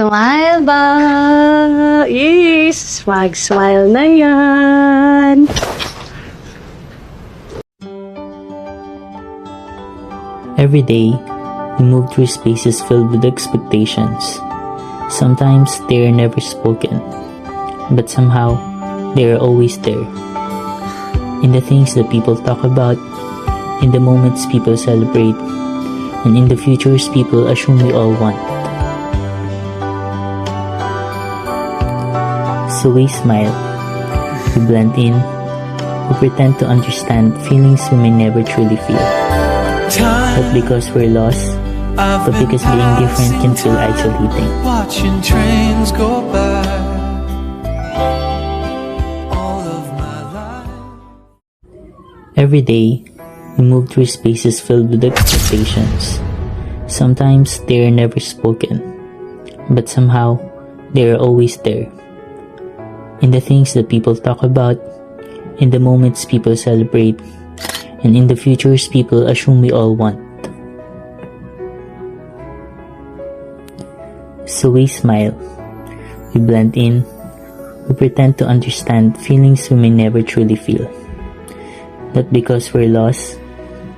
Smile ba? Mag-smile na yan. Every day, we move through spaces filled with expectations. Sometimes they are never spoken, but somehow they are always there. In the things that people talk about, in the moments people celebrate, and in the futures people assume we all want. So we smile, we blend in, we pretend to understand feelings we may never truly feel. Not because we're lost, but because being different can feel isolating. Watching trains go by. All of my life. Every day, we move through spaces filled with expectations. Sometimes they are never spoken, but somehow they are always there. In the things that people talk about, in the moments people celebrate, and in the futures people assume we all want. So we smile, we blend in, we pretend to understand feelings we may never truly feel. Not because we're lost,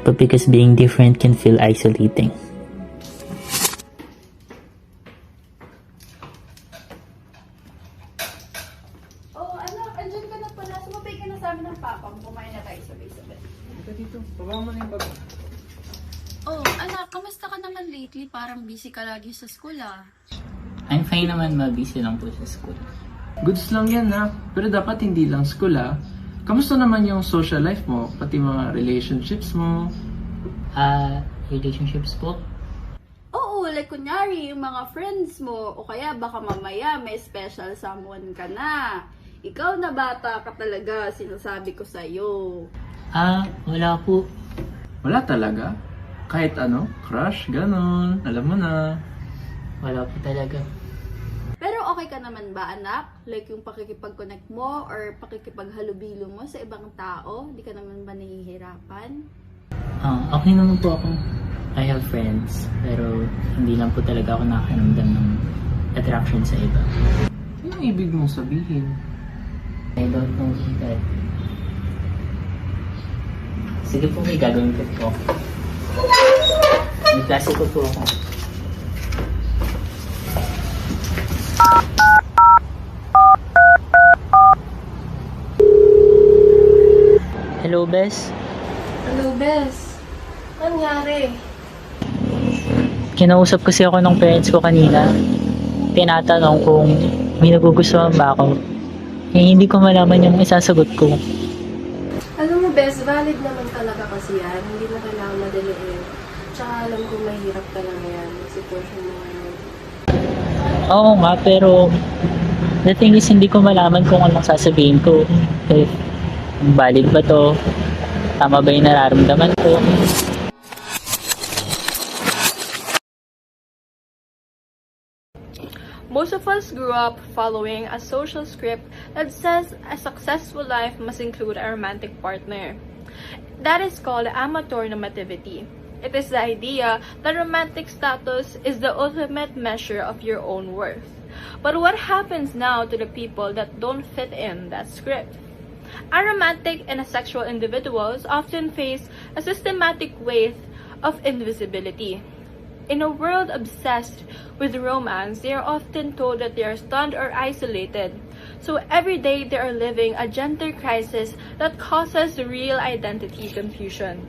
but because being different can feel isolating. Oh, anak, andyan ka na pala. Sumabay ka na sa amin ng papa mo. Kumain na tayo sabay-sabay. Ika dito, baba mo na yung bag. Oh, anak, kamusta ka naman lately? Parang busy ka lagi sa school, ah. I'm fine naman, busy lang po sa school. Goods lang yan ha, pero dapat hindi lang school ha. Kamusta naman yung social life mo, pati mga relationships mo? Relationships po? Oo, like kunyari, yung mga friends mo. O kaya baka mamaya may special someone ka na. Ikaw na bata ka talaga, sinasabi ko sa'yo. Wala po. Wala talaga? Kahit ano, crush, ganon, alam mo na. Wala po talaga. Pero okay ka naman ba, anak? Like yung pakikipag-connect mo or pakikipaghalubilo mo sa ibang tao? Di ka naman ba nahihirapan? Okay naman po ako. I have friends, pero hindi lang po talaga ako nakaramdam ng attraction sa iba. Ano yung ibig mong sabihin? I don't know that. Sige po, may gagawin ko po. May klase ko po ako. Hello, Bes. Hello, Bes. Ano nangyari? Kinausap kasi ako ng parents ko kanina. Tinatanong kung may nagugustuhan ba ako. Hindi ko malaman yung isasagot ko. Alam mo, Bes, valid naman talaga kasi yan. Hindi mo kailangan madaliin. Tsaka alam kong mahirap talaga yan. Yung sitwasyon mo ngayon. Oo nga, pero the thing is, hindi ko malaman kung anong sasabihin ko. If valid ba to? Tama ba yung nararamdaman ko? Most of us grew up following a social script that says a successful life must include a romantic partner. That is called amatonormativity. It is the idea that romantic status is the ultimate measure of your own worth. But what happens now to the people that don't fit in that script? Aromantic and asexual individuals often face a systematic weight of invisibility. In a world obsessed with romance, they are often told that they are stunned or isolated. So every day they are living a gender crisis that causes real identity confusion.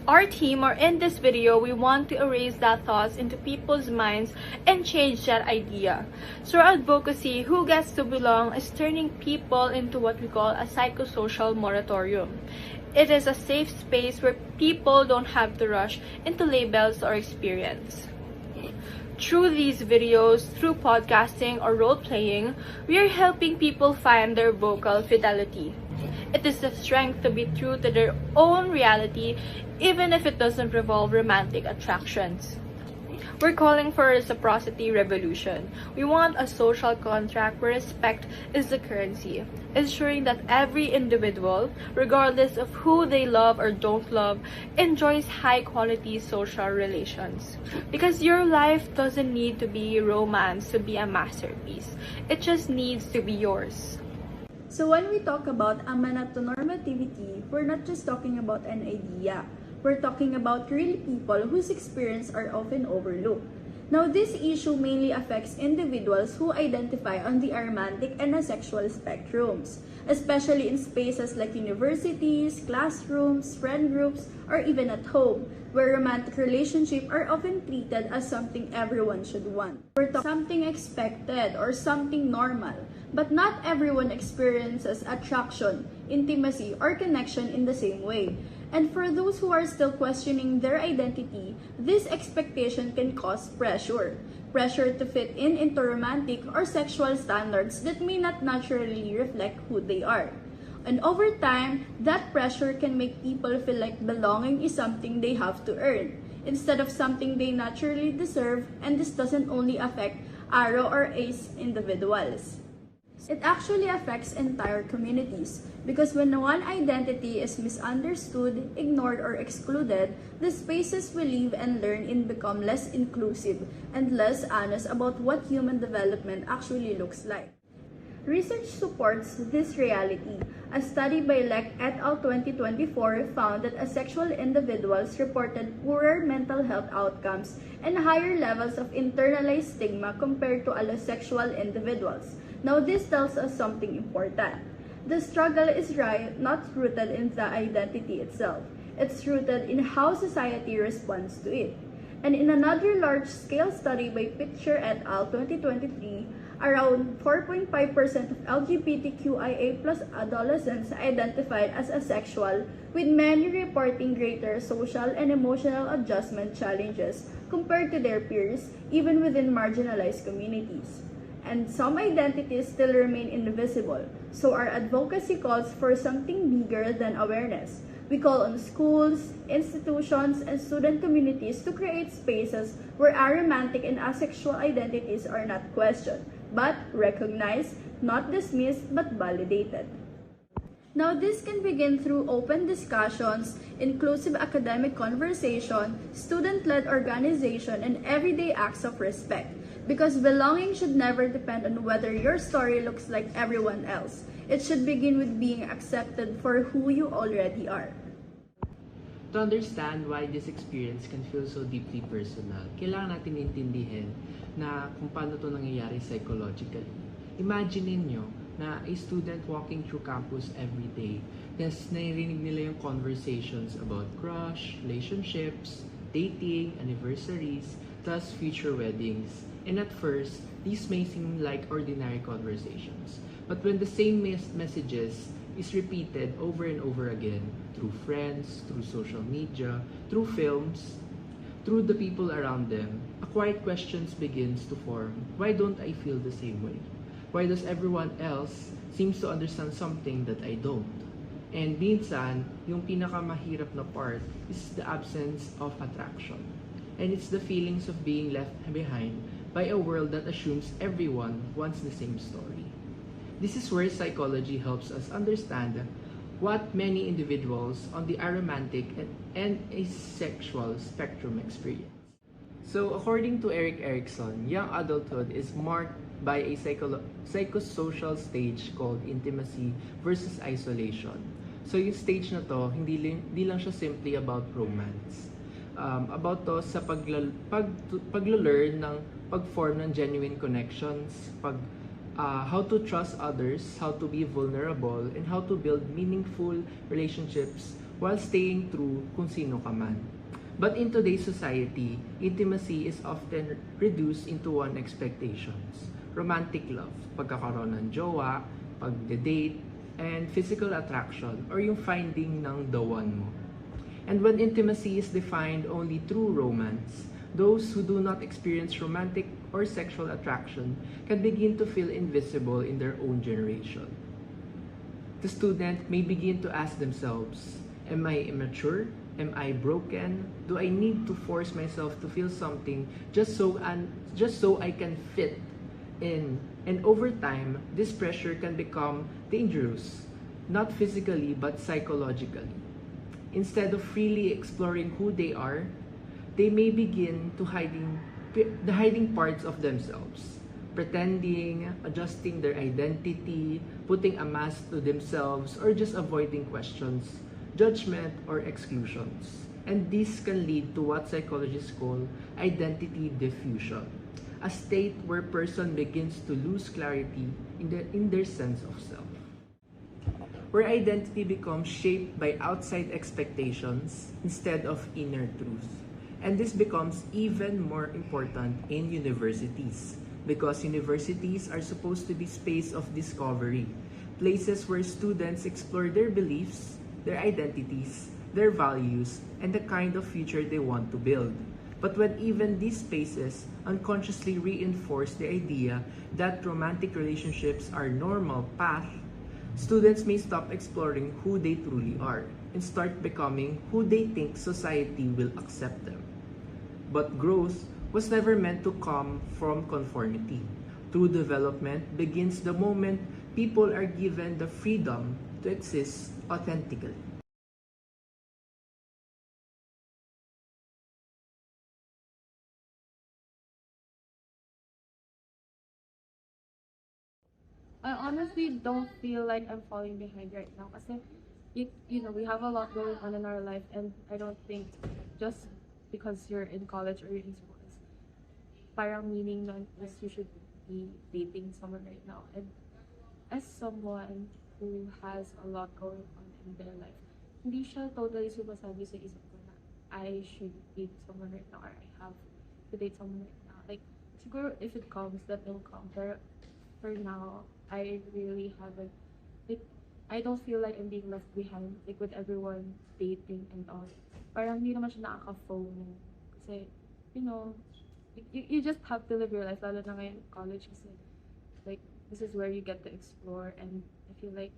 Our team, or in this video, we want to erase that thoughts into people's minds and change that idea. So our advocacy, Who Gets to Belong, is turning people into what we call a psychosocial moratorium. It is a safe space where people don't have to rush into labels or experience. Through these videos, through podcasting or role-playing, we are helping people find their vocal fidelity. It is the strength to be true to their own reality, even if it doesn't involve romantic attractions. We're calling for a reciprocity revolution. We want a social contract where respect is the currency, ensuring that every individual, regardless of who they love or don't love, enjoys high-quality social relations. Because your life doesn't need to be romance to be a masterpiece. It just needs to be yours. So when we talk about amatonormativity, we're not just talking about an idea. We're talking about real people whose experience are often overlooked. Now, this issue mainly affects individuals who identify on the aromantic and asexual spectrums, especially in spaces like universities, classrooms, friend groups, or even at home, where romantic relationships are often treated as something everyone should want. We're talking something expected or something normal, but not everyone experiences attraction, intimacy, or connection in the same way. And for those who are still questioning their identity, this expectation can cause pressure. Pressure to fit in into romantic or sexual standards that may not naturally reflect who they are. And over time, that pressure can make people feel like belonging is something they have to earn, instead of something they naturally deserve, and this doesn't only affect aro or ace individuals. It actually affects entire communities because when one identity is misunderstood, ignored, or excluded, the spaces we live and learn in become less inclusive and less honest about what human development actually looks like. Research supports this reality. A study by Leck et al. 2024 found that asexual individuals reported poorer mental health outcomes and higher levels of internalized stigma compared to allosexual individuals. Now, this tells us something important. The struggle is not rooted in the identity itself. It's rooted in how society responds to it. And in another large-scale study by Pitcher et al. 2023, around 4.5% of LGBTQIA+ adolescents identified as asexual, with many reporting greater social and emotional adjustment challenges compared to their peers, even within marginalized communities. And some identities still remain invisible, so our advocacy calls for something bigger than awareness. We call on schools, institutions, and student communities to create spaces where aromantic and asexual identities are not questioned, but recognized, not dismissed, but validated. Now, this can begin through open discussions, inclusive academic conversation, student-led organization, and everyday acts of respect. Because belonging should never depend on whether your story looks like everyone else. It should begin with being accepted for who you already are. To understand why this experience can feel so deeply personal, kailangan natin intindihin na kung paano ito nangyayari psychologically. Imagine ninyo na a student walking through campus every day, tapos naririnig nila yung conversations about crush, relationships, dating, anniversaries, plus future weddings. And at first, these may seem like ordinary conversations. But when the same messages is repeated over and over again through friends, through social media, through films, through the people around them, a quiet question begins to form. Why don't I feel the same way? Why does everyone else seems to understand something that I don't? And minsan, yung pinakamahirap na part is the absence of attraction. And it's the feelings of being left behind by a world that assumes everyone wants the same story. This is where psychology helps us understand what many individuals on the aromantic and asexual spectrum experience. So according to Erik Erikson, young adulthood is marked by a psychosocial stage called intimacy versus isolation. So yung stage na to, hindi lang siya simply about romance. About to sa paglo-learn ng pag-form ng genuine connections, how to trust others, how to be vulnerable, and how to build meaningful relationships while staying true kung sino ka man. But in today's society, intimacy is often reduced into one expectations. Romantic love, pagkakaroon ng jowa, pag-date, and physical attraction, or yung finding ng the one mo. And when intimacy is defined only through romance, those who do not experience romantic or sexual attraction can begin to feel invisible in their own generation. The student may begin to ask themselves, am I immature? Am I broken? Do I need to force myself to feel something just so I can fit in? And over time, this pressure can become dangerous, not physically but psychologically. Instead of freely exploring who they are, they may begin to hiding parts of themselves, pretending, adjusting their identity, putting a mask to themselves, or just avoiding questions, judgment, or exclusions. And this can lead to what psychologists call identity diffusion, a state where a person begins to lose clarity in their sense of self, where identity becomes shaped by outside expectations instead of inner truth. And this becomes even more important in universities, because universities are supposed to be space of discovery, places where students explore their beliefs, their identities, their values, and the kind of future they want to build. But when even these spaces unconsciously reinforce the idea that romantic relationships are normal path, students may stop exploring who they truly are and start becoming who they think society will accept them. But growth was never meant to come from conformity. True development begins the moment people are given the freedom to exist authentically. I honestly don't feel like I'm falling behind right now kasi we have a lot going on in our life, and I don't think just because you're in college or you're in school is parang meaning nun is you should be dating someone right now. And as someone who has a lot going on in their life, hindi siya totally sumasabi sa isip ko na I should date someone right now or I have to date someone right now. Like, siguro if it comes, that will come. Pero for now, I really haven't, like, I don't feel like I'm being left behind, like, with everyone dating and all. Parang hindi naman siya nakaka-FOMO. Kasi, you just have to live your life, lalo na ngayon college kasi, like, this is where you get to explore, and I feel like,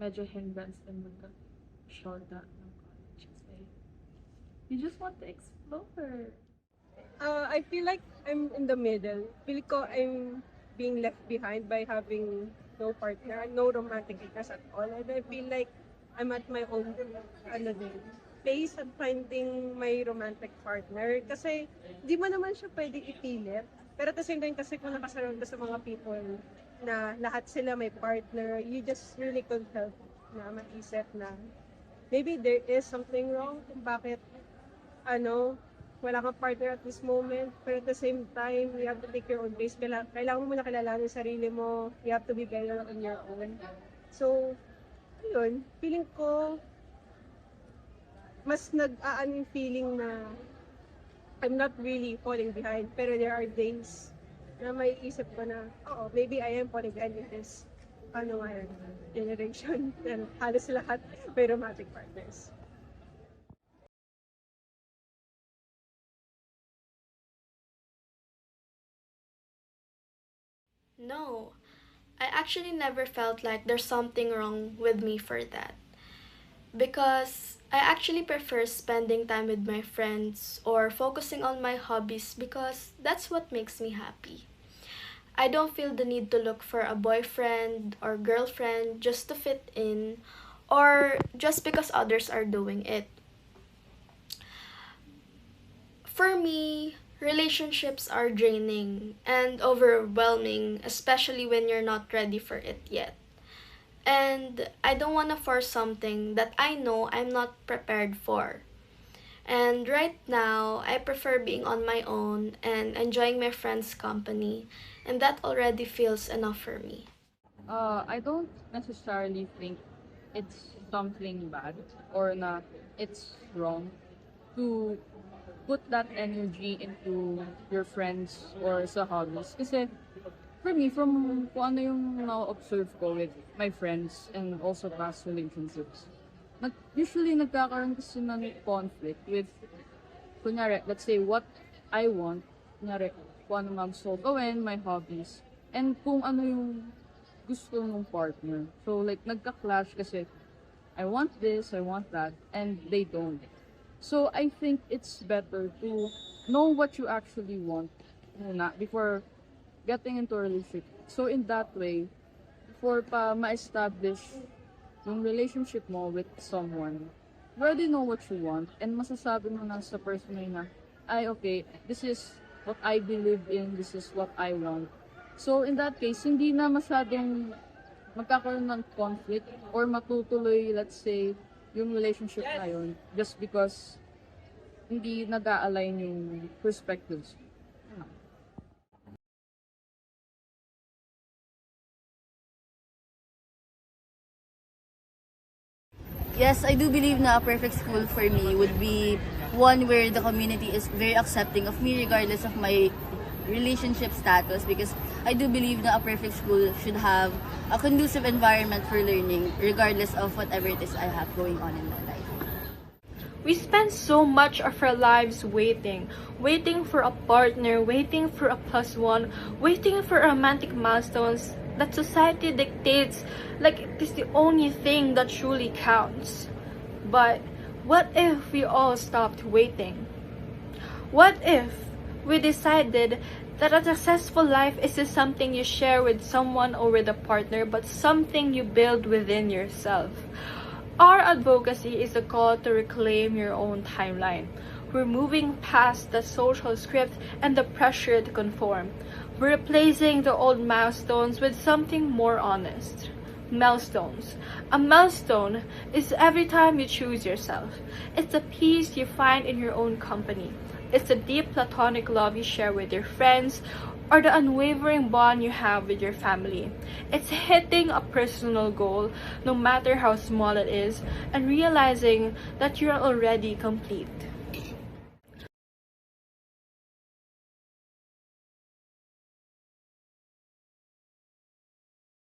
medyo hindrance din magka-shorta ng college kasi you just want to explore. I feel like I'm in the middle. Feel ko I'm being left behind by having no partner, no romantic interest at all. And I feel like I'm at my own pace at finding my romantic partner. Kasi di mo naman siya pwede ipilit. Pero at the same time kasi kung nakasaroon ka sa mga people na lahat sila may partner, you just really couldn't help na maisip na maybe there is something wrong kung bakit wala kang partner at this moment, pero at the same time, you have to take your own pace. Kailangan mo muna kilalanin yung sarili mo. You have to be better on your own. So, yun, feeling ko, mas nag-aan yung feeling na I'm not really falling behind, pero there are days na may isip ko na, maybe I am falling behind in this, generation. Halos lahat may romantic partners. No, I actually never felt like there's something wrong with me for that. Because I actually prefer spending time with my friends or focusing on my hobbies because that's what makes me happy. I don't feel the need to look for a boyfriend or girlfriend just to fit in or just because others are doing it. For me, relationships are draining and overwhelming, especially when you're not ready for it yet. And I don't want to force something that I know I'm not prepared for. And right now, I prefer being on my own and enjoying my friends' company, and that already feels enough for me. I don't necessarily think it's something bad or na it's wrong to put that energy into your friends or sa hobbies. Kasi for me, from kung ano yung na-observe ko with my friends and also past relationships, usually nagkakaroon kasi ng conflict with, kunyari, let's say, what I want, kunyari, kung ano nga gusto ko gawin, my hobbies, and kung ano yung gusto ng partner. So, like, nagka-clash kasi I want this, I want that, and they don't. So I think it's better to know what you actually want muna before getting into a relationship. So in that way, before pa ma-establish yung relationship mo with someone, you already know what you want and masasabi mo na sa person na, ay okay, this is what I believe in, this is what I want. So in that case, hindi na masyadong magkakaroon ng conflict or matutuloy, let's say, yung relationship na yun just because hindi nag-a-align yung perspectives. Yes, I do believe na a perfect school for me would be one where the community is very accepting of me regardless of my relationship status, because I do believe that a perfect school should have a conducive environment for learning regardless of whatever it is I have going on in my life. We spend so much of our lives waiting for a partner, waiting for a plus one, waiting for romantic milestones that society dictates like it is the only thing that truly counts. But what if we all stopped waiting? What if we decided that a successful life isn't something you share with someone or with a partner, but something you build within yourself? Our advocacy is a call to reclaim your own timeline. We're moving past the social script and the pressure to conform. We're replacing the old milestones with something more honest. Milestones. A milestone is every time you choose yourself. It's the peace you find in your own company. It's the deep platonic love you share with your friends, or the unwavering bond you have with your family. It's hitting a personal goal, no matter how small it is, and realizing that you're already complete.